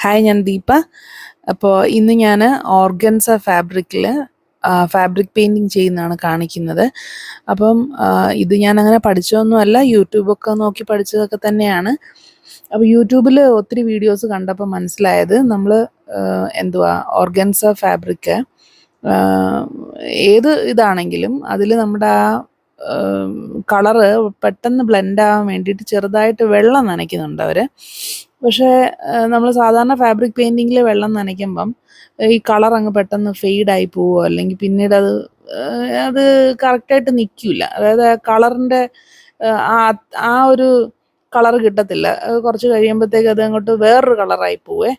Hi, ഞാൻ ദീപ. അപ്പോൾ ഇന്ന് ഞാൻ ഓർഗൻസ ഫാബ്രിക്കിൽ ഫാബ്രിക് പെയിൻറ്റിങ് ചെയ്യുന്നതാണ് കാണിക്കുന്നത്. അപ്പം ഇത് ഞാനങ്ങനെ പഠിച്ചതൊന്നുമല്ല, യൂട്യൂബൊക്കെ നോക്കി പഠിച്ചതൊക്കെ തന്നെയാണ്. അപ്പോൾ യൂട്യൂബിൽ ഒത്തിരി വീഡിയോസ് കണ്ടപ്പോൾ മനസ്സിലായത് നമ്മൾ ഓർഗൻസ ഫാബ്രിക്ക് ഏത് ഇതാണെങ്കിലും അതിൽ നമ്മുടെ ആ കളറ് പെട്ടെന്ന് ബ്ലെൻഡ് ആവാൻ വേണ്ടിയിട്ട് ചെറുതായിട്ട് വെള്ളം നനയ്ക്കുന്നുണ്ട് അവർ. പക്ഷേ നമ്മൾ സാധാരണ ഫാബ്രിക് പെയിൻറ്റിങ്ങിൽ വെള്ളം നനയ്ക്കുമ്പം ഈ കളർ അങ്ങ് പെട്ടെന്ന് ഫെയ്ഡായി പോവുമോ, അല്ലെങ്കിൽ പിന്നീട് അത് കറക്റ്റായിട്ട് നിൽക്കില്ല. അതായത് കളറിൻ്റെ ആ ആ ഒരു കളർ കിട്ടത്തില്ല. കുറച്ച് കഴിയുമ്പോഴത്തേക്ക് അത് അങ്ങോട്ട് വേറൊരു കളറായി പോവേ.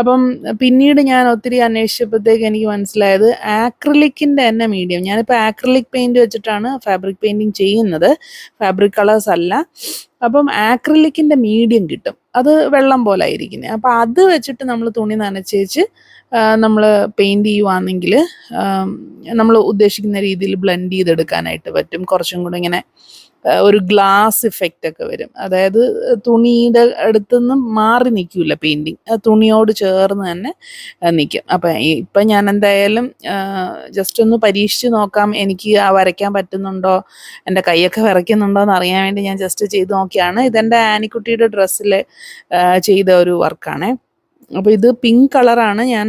അപ്പം പിന്നീട് ഞാൻ ഒത്തിരി അന്വേഷിച്ചപ്പോഴത്തേക്ക് എനിക്ക് മനസ്സിലായത് ആക്രിലിക്കിൻ്റെ തന്നെ മീഡിയം, ഞാനിപ്പോൾ ആക്രിലിക് പെയിൻറ്റ് വെച്ചിട്ടാണ് ഫാബ്രിക് പെയിൻറ്റിങ് ചെയ്യുന്നത്, ഫാബ്രിക് കളേഴ്സ് അല്ല. അപ്പം ആക്രിലിക്കിൻ്റെ മീഡിയം കിട്ടും, അത് വെള്ളം പോലെ ആയിരിക്കുന്നത്. അപ്പം അത് വെച്ചിട്ട് നമ്മൾ തുണി നനച്ചേച്ച് നമ്മൾ പെയിൻറ്റ് ചെയ്യുവാണെങ്കിൽ നമ്മൾ ഉദ്ദേശിക്കുന്ന രീതിയിൽ ബ്ലെൻഡ് ചെയ്തെടുക്കാനായിട്ട് പറ്റും. കുറച്ചും കൂടെ ഇങ്ങനെ ഒരു ഗ്ലാസ് ഇഫക്റ്റ് ഒക്കെ വരും. അതായത് തുണിയുടെ അടുത്തുനിന്ന് മാറി നിൽക്കില്ല പെയിൻറ്റിങ്, തുണിയോട് ചേർന്ന് തന്നെ നിൽക്കും. അപ്പം ഇപ്പം ഞാൻ എന്തായാലും ജസ്റ്റ് ഒന്ന് പരീക്ഷിച്ച് നോക്കാം, എനിക്ക് വരയ്ക്കാൻ പറ്റുന്നുണ്ടോ, എൻ്റെ കൈയൊക്കെ വിറയ്ക്കുന്നുണ്ടോ എന്ന് അറിയാൻ വേണ്ടി ഞാൻ ജസ്റ്റ് ചെയ്ത് നോക്കിയാണ്. ഇതെൻ്റെ ആനിക്കുട്ടിയുടെ ഡ്രസ്സിൽ ചെയ്ത ഒരു വർക്കാണേ. അപ്പോൾ ഇത് പിങ്ക് കളറാണ് ഞാൻ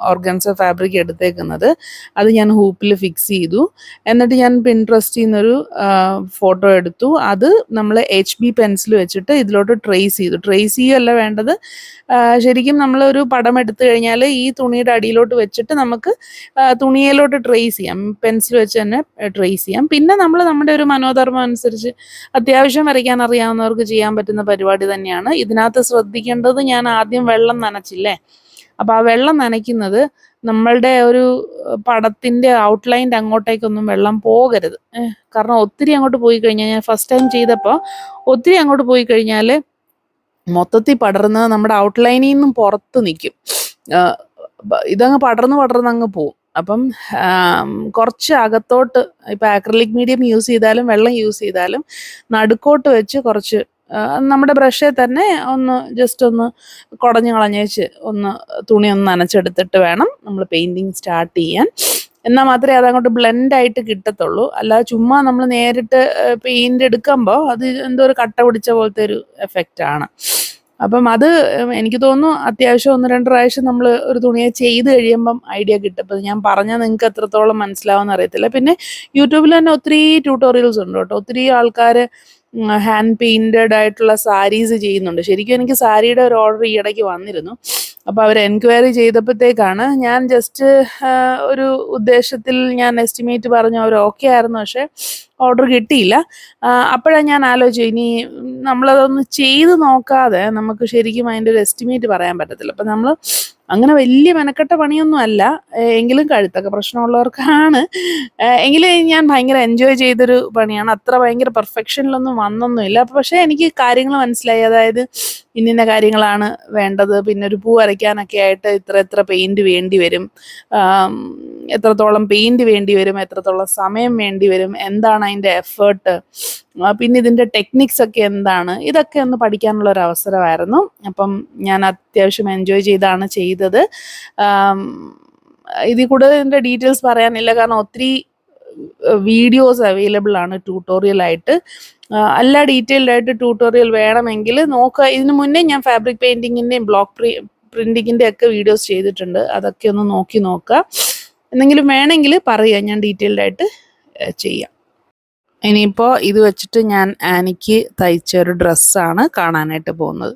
ഓർഗൻസ ഫാബ്രിക് എടുത്തേക്കുന്നത്. അത് ഞാൻ ഹൂപ്പിൽ ഫിക്സ് ചെയ്തു. എന്നിട്ട് ഞാൻ പിൻട്രസ്റ്റിൽ നിന്നൊരു ഫോട്ടോ എടുത്തു. അത് നമ്മൾ HB പെൻസിൽ വെച്ചിട്ട് ഇതിലോട്ട് ട്രേസ് ചെയ്യുകയല്ല വേണ്ടത്. ശരിക്കും നമ്മളൊരു പടം എടുത്തു കഴിഞ്ഞാൽ ഈ തുണിയുടെ അടിയിലോട്ട് വെച്ചിട്ട് നമുക്ക് തുണിയിലോട്ട് ട്രേസ് ചെയ്യാം, പെൻസിൽ വെച്ച് തന്നെ ട്രേസ് ചെയ്യാം. പിന്നെ നമ്മൾ നമ്മുടെ ഒരു മനോധർമ്മം അനുസരിച്ച് അത്യാവശ്യം വരയ്ക്കാൻ അറിയാവുന്നവർക്ക് ചെയ്യാൻ പറ്റുന്ന പരിപാടി തന്നെയാണ്. ഇതിനകത്ത് ശ്രദ്ധിക്കേണ്ടത്, ഞാൻ ആദ്യം വെള്ളം നനച്ചില്ലേ, അപ്പോൾ ആ വെള്ളം നനയ്ക്കുന്നത് നമ്മളുടെ ഒരു പടത്തിൻ്റെ ഔട്ട്ലൈൻ്റെ അങ്ങോട്ടേക്കൊന്നും വെള്ളം പോകരുത്. കാരണം ഒത്തിരി അങ്ങോട്ട് പോയി കഴിഞ്ഞാൽ, ഞാൻ ഫസ്റ്റ് ടൈം ചെയ്തപ്പോൾ ഒത്തിരി അങ്ങോട്ട് പോയി കഴിഞ്ഞാൽ മൊത്തത്തിൽ പടർന്ന് നമ്മുടെ ഔട്ട്ലൈനിൽ നിന്നും പുറത്ത് നിൽക്കും. ഇതങ്ങ് പടർന്ന് അങ്ങ് പോവും. അപ്പം കുറച്ച് അകത്തോട്ട്, ഇപ്പം ആക്രിലിക് മീഡിയം യൂസ് ചെയ്താലും വെള്ളം യൂസ് ചെയ്താലും നടുക്കോട്ട് വെച്ച് കുറച്ച് നമ്മുടെ ബ്രഷിൽ തന്നെ ജസ്റ്റ് ഒന്ന് കുടഞ്ഞ് കളഞ്ഞേച്ച് തുണി ഒന്ന് നനച്ചെടുത്തിട്ട് വേണം നമ്മൾ പെയിൻറ്റിങ് സ്റ്റാർട്ട് ചെയ്യാൻ. എന്നാൽ മാത്രമേ അതങ്ങോട്ട് ബ്ലെൻഡായിട്ട് കിട്ടത്തുള്ളൂ. അല്ലാതെ ചുമ്മാ നമ്മൾ നേരിട്ട് പെയിൻറ് എടുക്കുമ്പോൾ അത് എന്തോ ഒരു കട്ട പിടിച്ച പോലത്തെ ഒരു എഫക്റ്റാണ്. അപ്പം അത് എനിക്ക് തോന്നുന്നു അത്യാവശ്യം 1-2 പ്രാവശ്യം നമ്മൾ ഒരു തുണിയെ ചെയ്ത് കഴിയുമ്പം ഐഡിയ കിട്ടും. അപ്പം ഞാൻ പറഞ്ഞാൽ നിങ്ങൾക്ക് എത്രത്തോളം മനസ്സിലാവുമെന്ന് അറിയത്തില്ല. പിന്നെ യൂട്യൂബിൽ തന്നെ ഒത്തിരി ട്യൂട്ടോറിയൽസ് ഉണ്ട് കേട്ടോ. ഒത്തിരി ആൾക്കാർ ഹാൻഡ് പെയിൻറ്റഡ് ആയിട്ടുള്ള സാരീസ് ചെയ്യുന്നുണ്ട്. ശരിക്കും എനിക്ക് സാരിയുടെ ഒരു ഓർഡർ ഈയിടയ്ക്ക് വന്നിരുന്നു. അപ്പോൾ അവർ എൻക്വയറി ചെയ്തപ്പോഴത്തേക്കാണ്, ഞാൻ ജസ്റ്റ് ഒരു ഉദ്ദേശത്തിൽ ഞാൻ എസ്റ്റിമേറ്റ് പറഞ്ഞു, അവർ ഓക്കെ ആയിരുന്നു, പക്ഷേ ഓർഡർ കിട്ടിയില്ല. അപ്പോഴാണ് ഞാൻ ആലോചിച്ചു, ഇനി നമ്മളതൊന്ന് ചെയ്ത് നോക്കാതെ നമുക്ക് ശരിക്കും അതിൻ്റെ ഒരു എസ്റ്റിമേറ്റ് പറയാൻ പറ്റത്തില്ല. അപ്പം നമ്മൾ അങ്ങനെ വലിയ മെനക്കെട്ട പണിയൊന്നും അല്ല, എങ്കിലും കഴുത്തൊക്കെ പ്രശ്നമുള്ളവർക്കാണ്. എങ്കിലും ഞാൻ ഭയങ്കര എൻജോയ് ചെയ്തൊരു പണിയാണ്. അത്ര ഭയങ്കര പെർഫെക്ഷനിലൊന്നും വന്നൊന്നുമില്ല. പക്ഷേ എനിക്ക് കാര്യങ്ങൾ മനസ്സിലായി. അതായത് ഇന്ന കാര്യങ്ങളാണ് വേണ്ടത്. പിന്നെ ഒരു പൂ വരയ്ക്കാനൊക്കെ ആയിട്ട് ഇത്ര പെയിൻറ്റ് വേണ്ടി വരും, എത്രത്തോളം പെയിൻറ്റ് വേണ്ടി വരും, എത്രത്തോളം സമയം വേണ്ടി വരും, എന്താണ് അതിൻ്റെ എഫേർട്ട്, പിന്നെ ഇതിൻ്റെ ടെക്നിക്സ് ഒക്കെ എന്താണ്, ഇതൊക്കെ ഒന്ന് പഠിക്കാനുള്ള ഒരു അവസരമായിരുന്നു. അപ്പം ഞാൻ അത്യാവശ്യം എൻജോയ് ചെയ്താണ് ചെയ്തത്. ഇതിൽ കൂടുതൽ ഇതിൻ്റെ ഡീറ്റെയിൽസ് പറയാനില്ല, കാരണം ഒത്തിരി വീഡിയോസ് അവൈലബിൾ ആണ് ട്യൂട്ടോറിയലായിട്ട്. എല്ലാ ഡീറ്റെയിൽഡ് ആയിട്ട് ട്യൂട്ടോറിയൽ വേണമെങ്കിൽ നോക്കുക. ഇതിനു മുന്നേ ഞാൻ ഫാബ്രിക് പെയിൻറ്റിങ്ങിൻ്റെയും ബ്ലോക്ക് പ്രിൻറ്റിങ്ങിൻ്റെ ഒക്കെ വീഡിയോസ് ചെയ്തിട്ടുണ്ട്, അതൊക്കെ ഒന്ന് നോക്കുക. എന്തെങ്കിലും വേണമെങ്കിൽ പറയുക, ഞാൻ ഡീറ്റെയിൽഡ് ആയിട്ട് ചെയ്യാം. ഇനിയിപ്പോൾ ഇത് വെച്ചിട്ട് ഞാൻ ആനിക്ക് തയ്ച്ച ഒരു ഡ്രസ്സാണ് കാണാനായിട്ട് പോകുന്നത്.